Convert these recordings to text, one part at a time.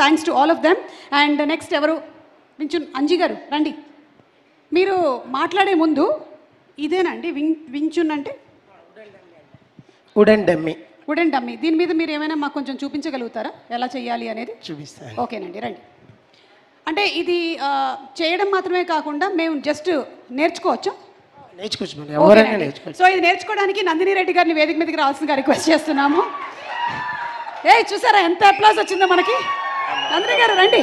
Thanks to all of them. And next ఎవరు? వించున్ అంజీ గారు రండి. మీరు మాట్లాడే ముందు ఇదేనండి వించున్ అంటే? Wooden dummy. Wooden dummy. దీని మీద మీరు ఏమైనా మాకు కొంచెం చూపించగలుగుతారా ఎలా చేయాలి అనేది? చూపిస్తాను. ఓకేనండి, రండి. అంటే ఇది చేయడం మాత్రమే కాకుండా మేము జస్ట్ నేర్చుకోవచ్చా? నేర్చుకోవచ్చు, ఎవరైనా నేర్చుకోవచ్చు. సో ఇది నేర్చుకోవడానికి నందిని రెడ్డి గారిని వేదిక మీదకి రావాల్సిందిగా రిక్వెస్ట్ చేస్తున్నాము. చూసారా ఎంత అప్లాస్ వచ్చిందో మనకి? నందిని గారు రండి.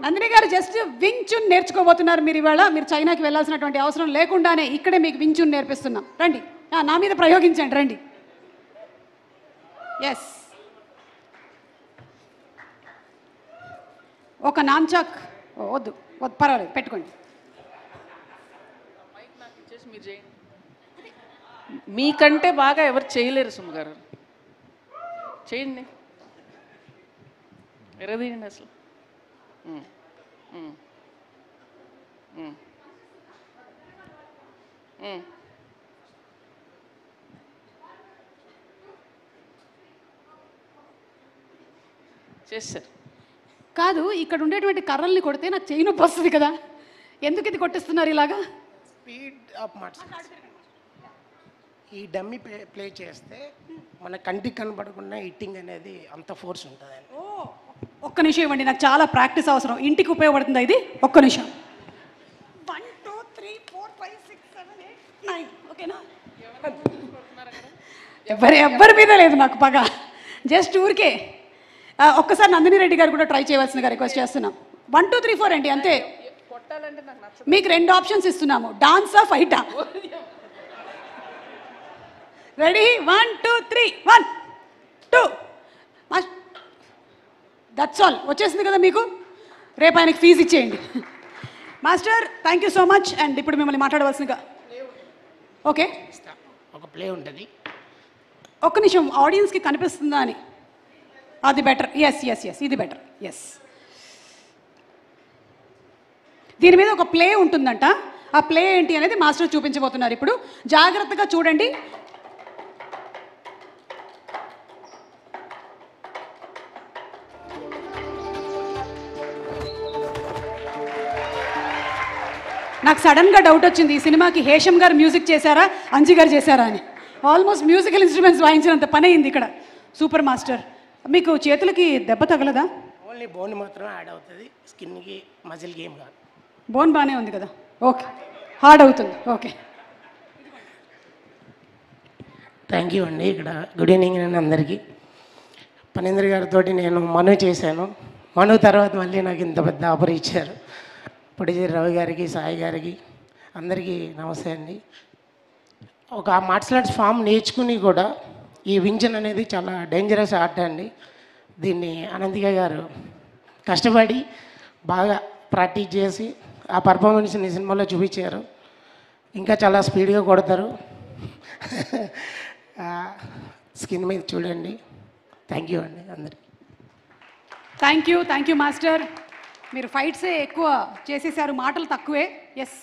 నందిని గారు జస్ట్ వించున్ నేర్చుకోబోతున్నారు. మీరు ఇవాళ మీరు చైనాకి వెళ్ళాల్సినటువంటి అవసరం లేకుండానే ఇక్కడే మీకు వించున్ నేర్పిస్తున్నాం. రండి, నా మీద ప్రయోగించండి, రండి. ఎస్, ఒక నాన్చాక్ వద్దు వద్దు, పర్వాలేదు, పెట్టుకోండి. మీకంటే బాగా ఎవరు చేయలేరు సుమ గారు. చేయండి, ఎరదీయండి అసలు. చేస్తారు. కాదు, ఇక్కడ ఉండేటువంటి కర్రల్ని కొడితే నాకు చెయ్యి నొప్పి వస్తుంది కదా, ఎందుకు ఇది కొట్టిస్తున్నారు ఇలాగా? Speed of marks. ఈ డమ్మీ ప్లే చేస్తే మన కంటికి కనబడకుండా హిట్టింగ్ అనేది అంత ఫోర్స్ ఉంటుంది. ఒక్క నిమిషం ఇవ్వండి, నాకు చాలా ప్రాక్టీస్ అవసరం. ఇంటికి ఉపయోగపడుతుందా ఇది? ఒక్క నిమిషం. 1 2 3 4 5 6 7 8 9. ఓకేనా? ఎవరి మీద లేదు నాకు పగ, జస్ట్ ఊరికే. ఒక్కసారి నందిని రెడ్డి గారు కూడా ట్రై చేయవలసిందిగా రిక్వెస్ట్ చేస్తున్నాం. 1 2 3 4 అండి, అంతే. మీకు 2 ఆప్షన్స్ ఇస్తున్నాము, డాన్సా ఫైటా? రెడీ? 1 2 3 1 2. That's all. వచ్చేసింది కదా మీకు? రేపు ఆయనకి ఫీజు ఇచ్చేయండి. Master, thank you so much. And ఇప్పుడు మిమ్మల్ని మాట్లాడవలసిందిగా. ఓకే, ఒక ప్లే ఉంటుంది. ఒక్క నిమిషం, ఆడియన్స్కి కనిపిస్తుందా అని. అది బెటర్. ఎస్ ఎస్ ఎస్, ఇది బెటర్. ఎస్, దీని మీద ఒక ప్లే ఉంటుందంట. ఆ ప్లే ఏంటి అనేది మాస్టర్ చూపించబోతున్నారు ఇప్పుడు. జాగ్రత్తగా చూడండి. నాకు సడన్గా డౌట్ వచ్చింది, ఈ సినిమాకి హేషం గారు మ్యూజిక్ చేశారా, అంజీ గారు చేశారా అని. ఆల్మోస్ట్ మ్యూజికల్ ఇన్స్ట్రుమెంట్స్ వాయించినంత పని అయింది ఇక్కడ. Super master. మీకు చేతులకి దెబ్బ తగలదా? ఓన్లీ బోన్ మాత్రమే యాడ్ అవుతుంది, స్కిన్కి మజిల్కి ఏం కాదు. బోన్ బాగానే ఉంది కదా? ఓకే, హార్డ్ అవుతుంది. ఓకే, థ్యాంక్ యూ అండి. ఇక్కడ గుడ్ ఈవినింగ్ అండి అందరికీ. పనేంద్ర గారితో నేను మను చేశాను. మను తర్వాత మళ్ళీ నాకు ఇంత పెద్ద ఆఫర్ ఇచ్చారు. పొడిజేరి రవి గారికి, సాయి గారికి, అందరికీ నమస్తే అండి. ఒక మార్షల్ ఆర్ట్స్ ఫామ్ నేర్చుకుని కూడా ఈ వింజన్ అనేది చాలా డేంజరస్ ఆర్ట్ అండి. దీన్ని అనంతిక గారు కష్టపడి బాగా ప్రాక్టీస్ చేసి ఆ పర్ఫార్మెన్స్ని సినిమాలో చూపించారు. ఇంకా చాలా స్పీడ్గా కొడతారు. స్కిన్ మీద చూడండి. థ్యాంక్ యూ అండి అందరికీ. Thank you master. మీరు ఫైట్సే ఎక్కువ చేసేసారు, మాటలు తక్కువే. ఎస్.